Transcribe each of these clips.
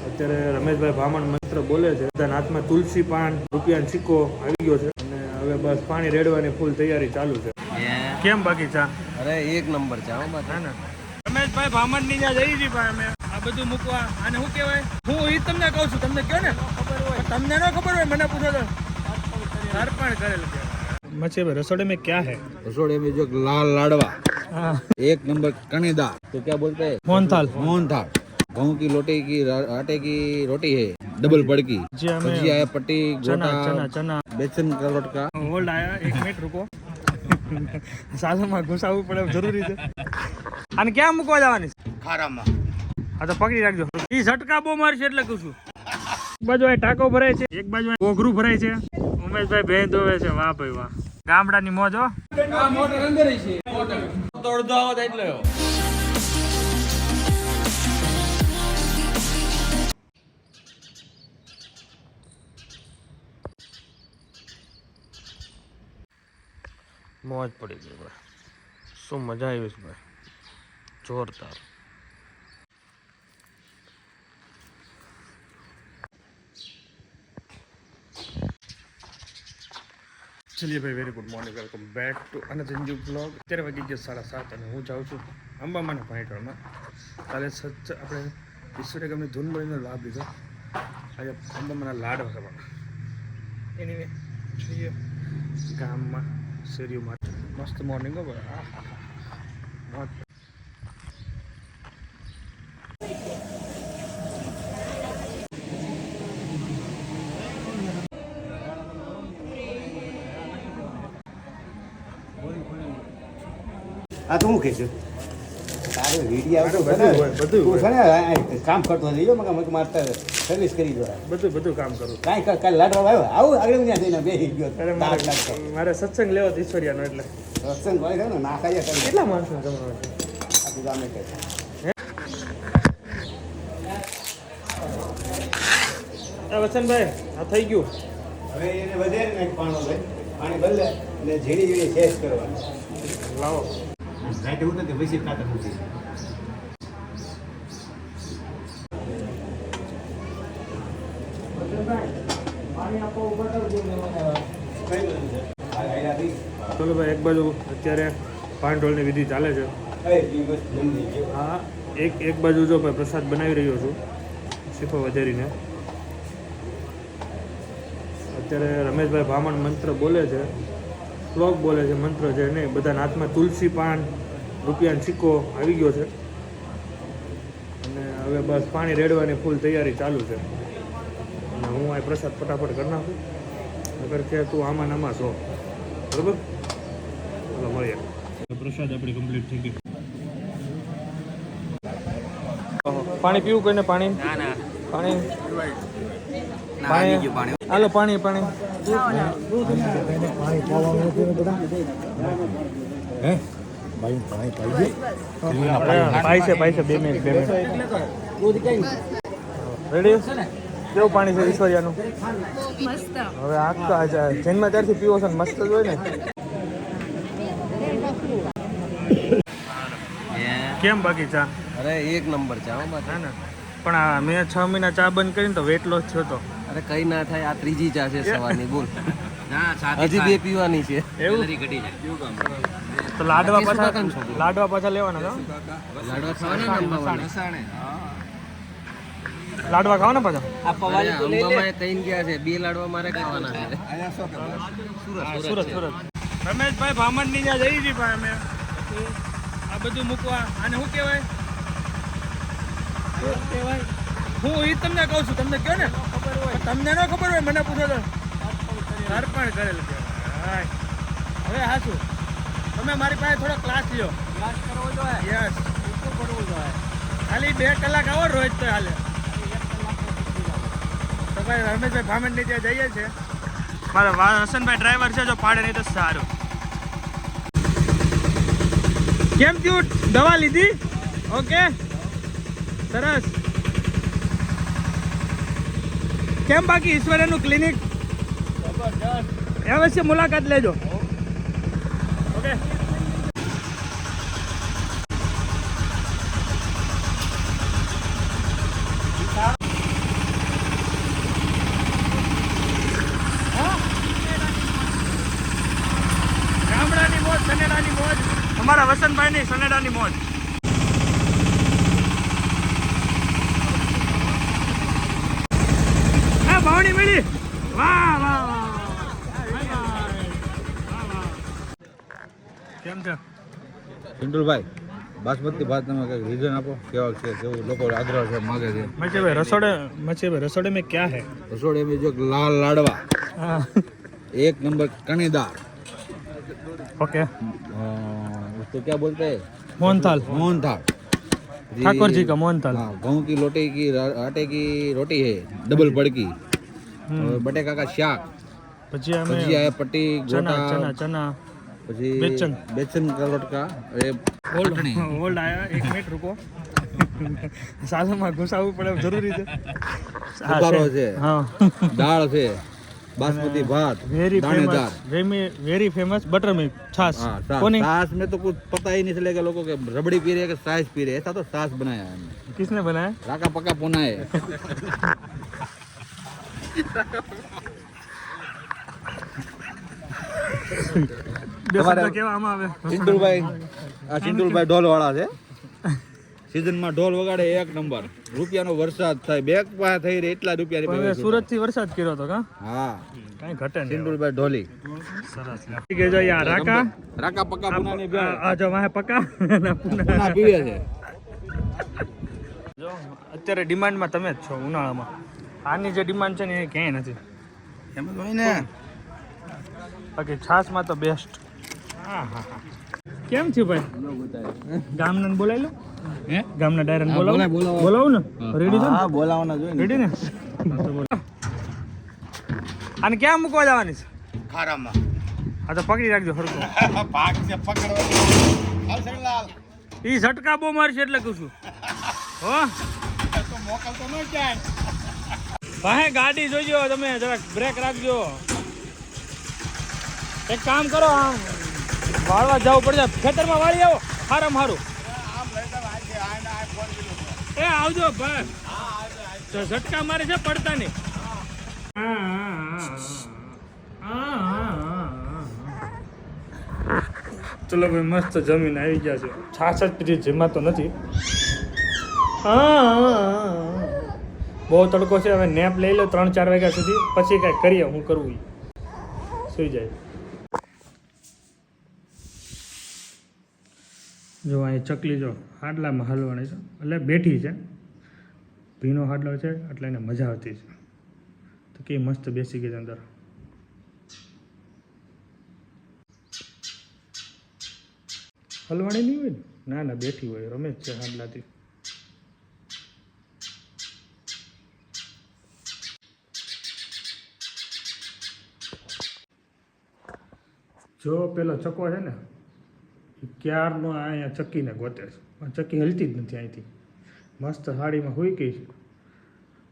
અત્યારે રમેશભાઈ ભામણ મંત્ર બોલે છે, બધાના હાથમાં તુલસી પાન રૂપિયાનો સિક્કો આવી ગયો છે અને હવે બસ પાણી રેડવાની ફૂલ તૈયારી ચાલુ છે. કેમ બાકી ચા? અરે એક નંબર ચા હો બાકી. ના રમેશભાઈ ભામણ ની ત્યાં જઈ છીએ ભાઈ અમે આ બધું મૂકવા. આને શું કહેવાય? હું એ તમને કહું છું, તમને કહો ને. તમને ન ખબર હોય મને પૂછો તો તર્પણ કરેલ છે. मच्छी भाई रसोड़े में क्या है? रसोड़े में जो लाल लाडवा, हाँ। एक नंबर कनेदार, तो क्या बोलते हैं? मोहनथाल। मोहनथाल गेहूं की लोटे की आटे की रोटी है, डबल बड़की सब्जी आया, पट्टी चना चना चना बेसन का रोट का होल्ड आया. 1 मिनट रुको. સાલામાં ઘુસાવવું પડે જરૂરી છે. અને ક્યાં મૂકવા જવાની? ખારામાં. આ તો પકડી રાખજો. ઈ ઝટકા બહુ મારશે એટલે કહું છું. એક બાજુ અહીં ટાંકો ભરાય છે, એક બાજુ ઘોઘરું ભરાય છે. ઉમેશભાઈ ભેં ધોવે છે. વાહ ભાઈ વાહ, ગામડાની મોજ હો. મોટર અંદર છે, મોટર તોડતો આવો એટલે મોજ પડી ગઈ ભાઈ. શું મજા આવી છે ભાઈ, જોરદાર. ચલીએ ભાઈ, very good morning, welcome back to another new blog. અત્યારે વાગી ગયા 7:30 અને હું જાઉં છું અંબામાના પાણીટોળમાં. કાલે આપણે ઈશ્વરી ગામની ધૂન બોલીનો લાભ લીધો. આજે અંબામાના લાડવા કરવાના. એની જોઈએ ગામમાં શેરીઓમાં મસ્ત મોર્નિંગ હો ભાઈ. હા હા મોજ. હા તો હું કહીશું તારે વિડીયો આવતો બધું છે ને કામ કરતો જઈયો મગ મારતા સર્વિસ કરી દો. બધું કામ કરું. કાંઈ કાલે લાડવા આવ્યો આવું આગળ ત્યાં થઈને બેસી ગયો. અરે મારે સત્સંગ લેવો હતો ઈશ્વરિયાનો, એટલે સત્સંગ હોય છે ને નાખાયા કરી કેટલા માણસો જમવાનું છે? આખું ગામે કહે વસંતભાઈ આ થઈ ગયું. હવે એને વધે ને પાણી ભાઈ પાણી બદલે ને ઝીણી ઝીણી શેષ કરવાનું. લાવો ઘાટ એવું નથી વૈસી ખાતર નથી. ચલો ભાઈ, એક બાજુ અત્યારે પાંડોળની વિધિ ચાલે છે. હા, એક બાજુ જો ભાઈ પ્રસાદ બનાવી રહ્યો છું શીખો વધેરીને. અત્યારે રમેશભાઈ ભામણ મંત્ર બોલે છે, શ્લોક બોલે છે, મંત્ર છે નહીં. બધાના હાથમાં તુલસી પાન રૂપિયાનો સિક્કો આવી ગયો છે અને હવે બસ પાણી રેડવાની ફૂલ તૈયારી ચાલુ છે. અને હું આ પ્રસાદ ફટાફટ કરી નાખું, નગર કે તું આમાં નામાં છો. બરાબર, ચાલો મળીએ. પ્રસાદ આપણી કમ્પ્લીટ થઈ ગઈ. પાણી પીવું કોઈને? પાણી પાણી હાલો પાણી પાણી પાઈ છે 2 મિનિટ રેડી. કેવું પાણી છે ઈશ્વરિયાનું? હવે આ જન્મ ત્યારથી પીવો છો ને, મસ્ત જ હોય ને. કેમ બાકી ચા? અરે એક નંબર ચા હો બાકી. ના પણ આ મેં 6 મહિના ચા બંધ કરીને તો વેટ લોસ થયો તો. અરે કઈ ના થાય, આ ત્રીજી ચા છે સવારની. બોલ હજી 2 પીવાની છે. એવું તો લાડવા પાછા લેવાના છો? લાડવા ખાવાના અંબામાં. લાડવા ખાવાના પાછા? અંબામાં કઈ ગયા છે, 2 લાડવા મારે ખાવાના છે. સુરત. રમેશભાઈ ભામણ ની ત્યાં જઈ છીએ ભાઈ અમે આ બધું મૂકવા. આને શું કહેવાય? હું એ તમને કહું છું, તમને કહો ને. તમને ન ખબર હોય મને પૂછો તો તર્પણ કરેલ છે. હવે હાચું તમે મારી પાસે થોડો ક્લાસ લ્યો. ક્લાસ કરવો જોઈએ. યસ, કરવું જોઈએ. ખાલી 2 કલાક આવો રોજ તો હાલે. તો ભાઈ રમેશભાઈ ભામણની ત્યાં જઈએ છે. મારા વસંતભાઈ ડ્રાઈવર છે, જો પાડે નહીં તો સારું. કેમ થયું? દવા લીધી? ઓકે, સરસ. કેમ બાકી ઈશ્વરનું ક્લિનિક? અવશ્ય મુલાકાત લેજો. ઓકે. વસંતભાઈની સનેડાની મોજ. હા ભાવણી મળી. વાહ વાહ કેમ છે ચિંટુભાઈ બાસમતી ભાત તમે કઈ રીઝન આપો કેવા છે કેવું લોકો આગ્રહ છે માગે છે મચ્છી રસોડે में क्या है રસોડે में जो लाल लाडवा हाँ एक नंबर कणीदार ओके उसको क्या बोलते हैं मोहनथाल मोहनथाल ठाकुर जी का मोहनथाल हाँ गेहूं की लोटे की आटे की रोटी है डबल पड़की और बटेका का शाक भजिया भजिया है पट्टी चना गोटा चना चना પછી बेचन बेचन का लोटका એ ચટણી ઓલ્ડ આયા 1 મિનિટ રૂકો સાલામાં ઘુસાવવું પડે જરૂરી છે ઉતારો છે હા દાળ છે बासमती भात वेरी दानेदार वेरी फेमस बटर मिल्क छाछ हाँ छाछ कौन छाछ में तो कुछ पता ही नहीं चलेगा लोगों के रबड़ी पी रहे हैं कि छाछ पी रहे हैं ऐसा तो छाछ बनाया है हमने किसने बनाया राका पक्का पुना है બેસન કેવા આમાં આવે ચિંટુભાઈ આ ચિંટુભાઈ ઢોલ વાળા છે સીઝનમાં ઢોલ વગાડે એક નંબર રૂપિયાનો વરસાદ થાય બેગ પાસે થઈ રહે એટલા રૂપિયાની સુરત થી વરસાદ કર્યો તો કા હા કઈ ઘટે નહીં ચિંટુભાઈ ઢોલી સરસ કે જો યાર રાકા રાકા પક્કા પુનાની બે આ જો વાહે પકા પુના પીવે છે જો અત્યારે ડિમાન્ડમાં તમે જ છો ઉનાળામાં આની જે ડિમાન્ડ છે ને એ ક્યાંય નથી એમ જ હોય ને બાકી છાશમાં તો બેસ્ટ હા હા હા કેમ છે ભાઈ ગામના બોલાવી લો હે ગામના ડાયરાને હા, બોલાવો બોલાવો. બોલાવું ને રેડી છો હા બોલાવાના જોઈએ રેડી ને તો બોલો આને ક્યાં મૂકવા જવાની છે ખારામાં આ તો પકડી રાખજો હરકો ભાગ છે પકડવા હાલ સરલાલ ઈ ઝટકા બહુ મારશે એટલે કહું છું હો તો મોકલતો ન ક્યાંય ભાઈ ગાડી જોઈજો તમે જરાક બ્રેક રાખજો એક કામ કરો આમ વાળવા જવું પડશે ખેતરમાં વાળી આવો હારામ હારું એ આવજો ભાઈ તો ઝટકા મારે છે પડતા નહીં ચલો ભાઈ મસ્ત જમીન આવી ગયા છે છાછ જ પીધી જેમાં તો નથી બહુ તડકો છે હવે નેપ લઈ લો 3-4 વાગ્યા સુધી પછી કાંઈ કરીએ હું કરવું ઈ. સુઈ જાય જો અહીં ચકલી જો હાડલામાં હલવાણી છે એટલે બેઠી છે ભીનો હાડલો છે એટલે એને મજા આવતી છે તો કે મસ્ત બેસી ગઈ છે અંદર હલવાણી નહીં હોય ને ના ના બેઠી હોય રમે જ છે હાડલાથી જો પેલો ચકો છે ને એ ક્યારનો અહીંયા ચક્કીને ગોતે છે પણ ચક્કી હલતી જ નથી અહીંથી મસ્ત સાડીમાં હોઈ ગઈ છે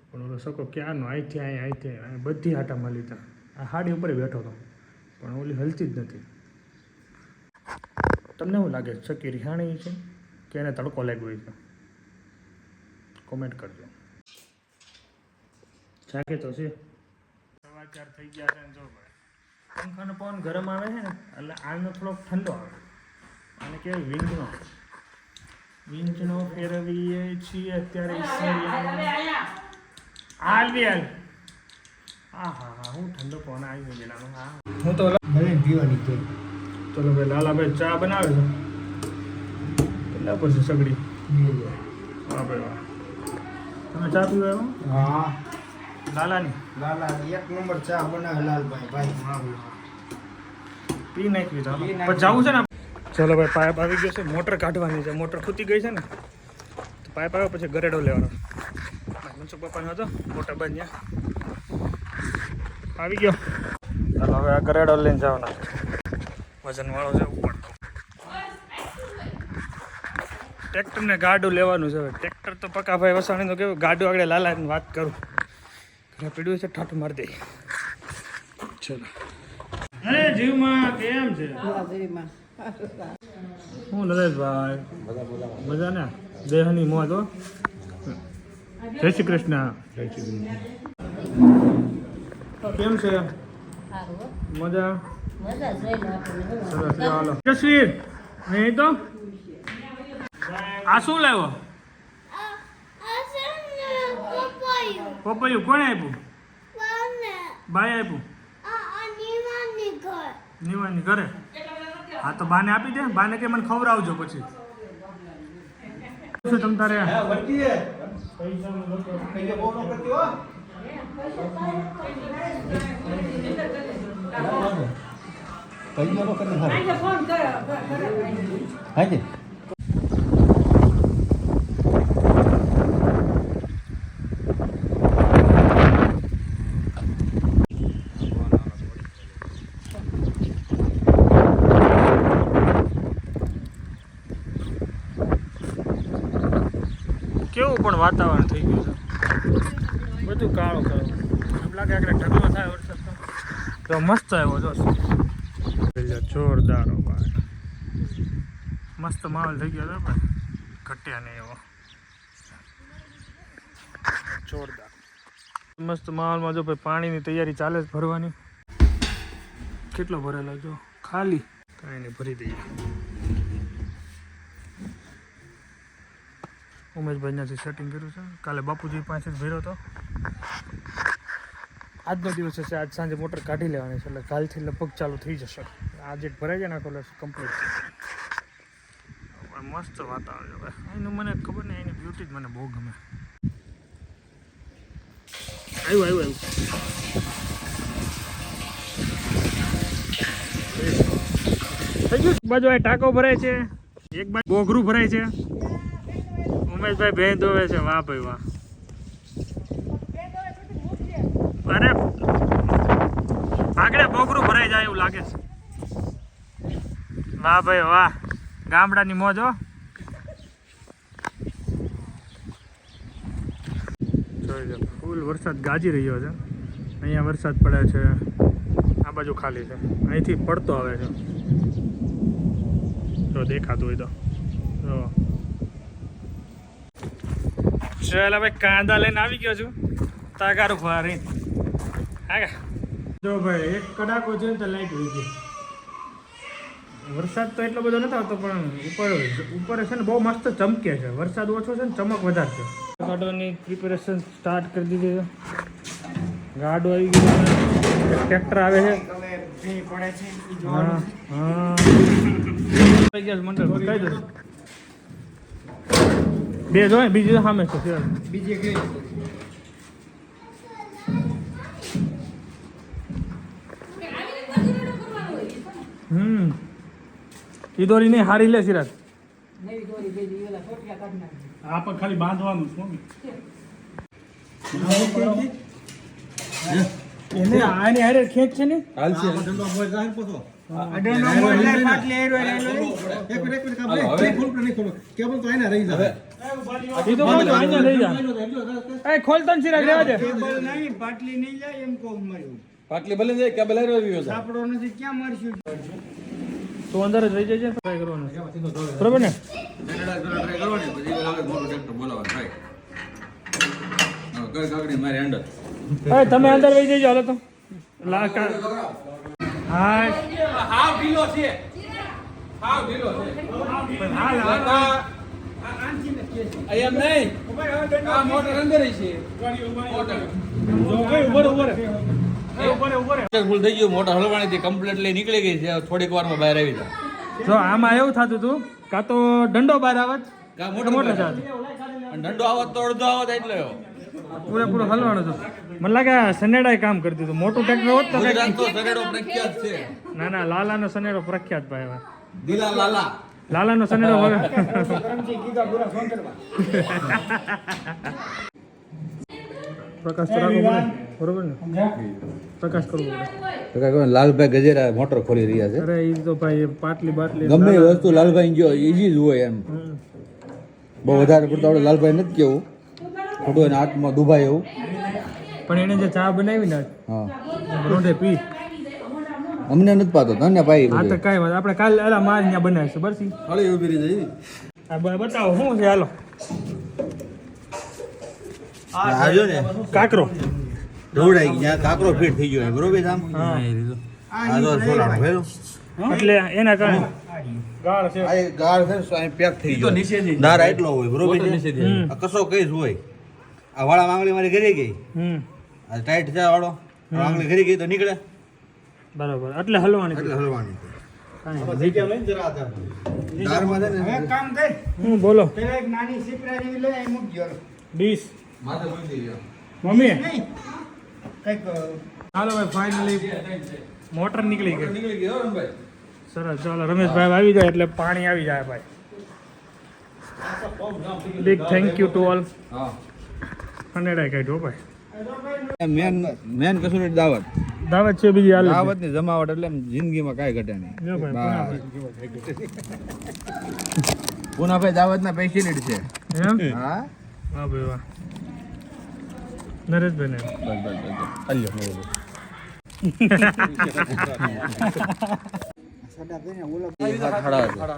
પણ ઓલો ચકો ક્યારનો અહીંથી અહીંયા બધી આટામાં લીધા આ સાડી ઉપર બેઠો હતો પણ ઓલી હલતી જ નથી તમને શું લાગે ચક્કી રિહાણી છે કે એને તડકો લાગ્યો છે કોમેન્ટ કરજો જાગે તો છે 4:15 થઈ ગયા છે જો ભાઈ પંખાનો પવન ગરમ આવે છે ને એટલે આનો થોડોક ઠંડો આવે અને કે વીંજનો ફેરવીએ છીએ અત્યારે હાલ હા હું ઠંડો પવન આવી ગયેલાનો હા હું તો પીવાની તો ચલો ભાઈ લાલાભાઈ ચા બનાવે છે કેટલા પછી સગડી હા ભાઈ વાહ તમે ચા પીવા આવ્યો હા લાલાની લાલા એક નંબર ચા બનાવે લાલભાઈ ભાઈ પી નાખવી તો પછી જવું છે ને ચલો ભાઈ પાઇપ આવી ગયો છે મોટર કાઢવાની છે મોટર ખૂટી ગઈ છે ને તો પાઇપ આવ્યો પછી ગરેડો લેવાનો મનસુખ પપ્પાનો હતો મોટા બંધ આવી ગયો ચાલો હવે આ ગરેડો લઈને જવાના વજનવાળો છે ઉપર ટ્રેક્ટરને ગાડું લેવાનું છે હવે ટ્રેક્ટર તો પકાભાઈ વસાણી તો કેવું ગાડું આગળ લાલાની વાત કરું ઘરે પીડ્યું છે ઠાઠું મારી દે ચલો અરે જીવમાં કેમ છે હું નરેશભાઈ બધા ને દેહની મોજ હો જય શ્રી કૃષ્ણ કેમ છે મજા સરસ હાલો તસવીર એ તો આ શું લાવ્યો પપૈયું કોણે આપ્યું બાએ આપ્યું નિવાની ઘરે હા તો બાને આપી દે બાને કે મને ખવડાવજો પછી શું તમ તારે હાજી કેવું પણ વાતાવરણ થઈ ગયું છે બધું કાળું કાળું એમ લાગે આપણે ઢગલો થાય વરસાદ તો મસ્ત આવ્યો જો જોરદાર ભાઈ મસ્ત માહોલ થઈ ગયો છે ભાઈ ઘટ્યા નહીં એવો જોરદાર મસ્ત માહોલમાં જો ભાઈ પાણીની તૈયારી ચાલે છે ભરવાની કેટલો ભરેલો જો ખાલી કાંઈ નહીં ભરી દઈએ ઉમેશભાઈ ત્યાંથી સેટિંગ કર્યું છે કાલે બાપુજી પાસે જ ભર્યો હતો આજનો દિવસ હશે આજ સાંજે મોટર કાઢી લેવાની છે એટલે કાલથી લગભગ ચાલુ થઈ જશે આજે ભરાઈ જાય નાખો કમ્પ્લીટ મસ્ત વાતાવરણ છે ભાઈ એનું મને ખબર નહીં એની બ્યુટી જ મને બહુ ગમે આવ્યું થઈ ગયું બાજુ આ ટાંકો ભરાય છે એક બાજુ બોગરું ભરાય છે ઉમેશભાઈ ભેં ધોવે છે વાહ ભાઈ વાહ અરે આગળ બોગરું ભરાઈ જાય એવું લાગે છે વાહ ભાઈ વાહ ગામડાની મોજ હો જોઈ લો ફૂલ વરસાદ ગાજી રહ્યો છે અહીંયા વરસાદ પડે છે આ બાજુ ખાલી છે અહીંથી પડતો આવે છે તો દેખાતું હોય તો જો ચાલ હવે કાંદા લઈને આવી ગયો છું તાગારું ફારી હા જો ભાઈ એક કડાકો છે ને તો લાઈટ હોય ગઈ વરસાદ તો એટલો બધો નથી આવતો પણ ઉપર છે ને બહુ મસ્ત ચમકે છે વરસાદ ઓછો છે ને ચમક વધારે છે ગાડોની પ્રિપેરેશન સ્ટાર્ટ કરી દીધી છે ગાડો આવી ગયો ટ્રેક્ટર આવે છે હા મંડળ કહી દો બે જોઈએ બીજી સામે છે બીજી કઈ ઈ દોરી નહીં હારી લે સિરાજ આ પણ ખાલી બાંધવાનું એને આની હારે ખેંચ છે ને હાલ છે પાટલી ભલે જાય કેબલ ક્યાં મારશું તો અંદર જ રહી જાય ટ્રાય કરવાનું બરોબર ને તમે અંદર વહી જજો હાલો તો હા હાવ ઢીલો છે એમ નહીં આ મોટર અંદર છે ભૂલ થઈ ગયું મોટર હલવાની હતી કમ્પ્લીટલી નીકળી ગઈ છે થોડીક વારમાં બહાર આવી જાય જો આમાં એવું થતું હતું કાં તો દંડો બહાર આવત કાં મોટો જાત દંડો આવત તો અડધો આવત એટલે પૂરેપૂરો હલવાનું હતું મને લાગે સનેડાએ કામ કરતું હતું મોટું ટ્રેક્ટર હોત તો સનેડો પ્રખ્યાત છે ના ના લાલાનો સનેડો પ્રખ્યાત ભાઈ દિલા લાલા લાલાનો સનેડો પ્રકાશ તો રાખવો પડે બરોબર ને પ્રકાશ કરવો પડે લાલભાઈ ગજેરા મોટર ખોલી રહ્યા છે અરે એ તો ભાઈ પાટલી બાટલી ગમે એ વસ્તુ લાલભાઈ ગયો ઈજી જ હોય એમ બહુ વધારે પડતો આપણે લાલભાઈ નથી કેવું થોડું એને હાથમાં દુભાય એવું પણ એને જે ચા બનાવી ને હા રોંઢે પી અમને નથી પાતો તને પાઈ હા તો કાંઈ વાત આપણે કાલે અલા માર ત્યાં બનાવીશું બરસી ખાલી ઉભી રહી જઈ બતાવો શું છે હાલો આજો ને કાકરો દોડાઈ ગયા કાકરો ફીટ થઈ ગયો બરોબર આમ હા આ તો સોલાનો ભેરો એટલે એના કારણે ગાળ છે આ ગાળ છે ને અહીં પેક થઈ ગયો દાર એટલો હોય બરોબર છે આ કસો કઈ જ હોય આ વાળા આંગળી મારી ઘરે ગઈ આ ટાઈટ છે વાળો આંગળી ઘરે ગઈ તો નીકળે બરાબર એટલે હલવાની એટલે હલવાની જગ્યા લઈને જરા હતા. દારમાં છે ને હવે કામ કર. હું બોલો પેલા એક નાની સીપરા જેવી લે એ મૂકજો. ડીશ માથે મૂકી ગયો મમ્મી નહીં. કંઈક હાલો ભાઈ ફાઇનલી મોટર નીકળી ગઈ નીકળી ગયો રમભાઈ સરસ ચાલો રમેશભાઈ આવી જાય એટલે પાણી આવી જાય ભાઈ big thank you to all હા કનેડા કાઢ્યો ભાઈ મેન કસૂરી દાવત દાવત છે બીજી હાલ દાવત ની જમાવટ એટલે આમ જિંદગીમાં કાંઈ ઘટે નહીં જો ભાઈ બસ. પૂનાભાઈ દાવત ના પૈસા લીડ છે એમ હા વાહ ભાઈ વાહ નરેશભાઈ ને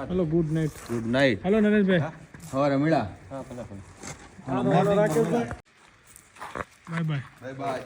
hello good night good night hello Nareshbhai સવારે મળ્યા બાય બાય બાય બાય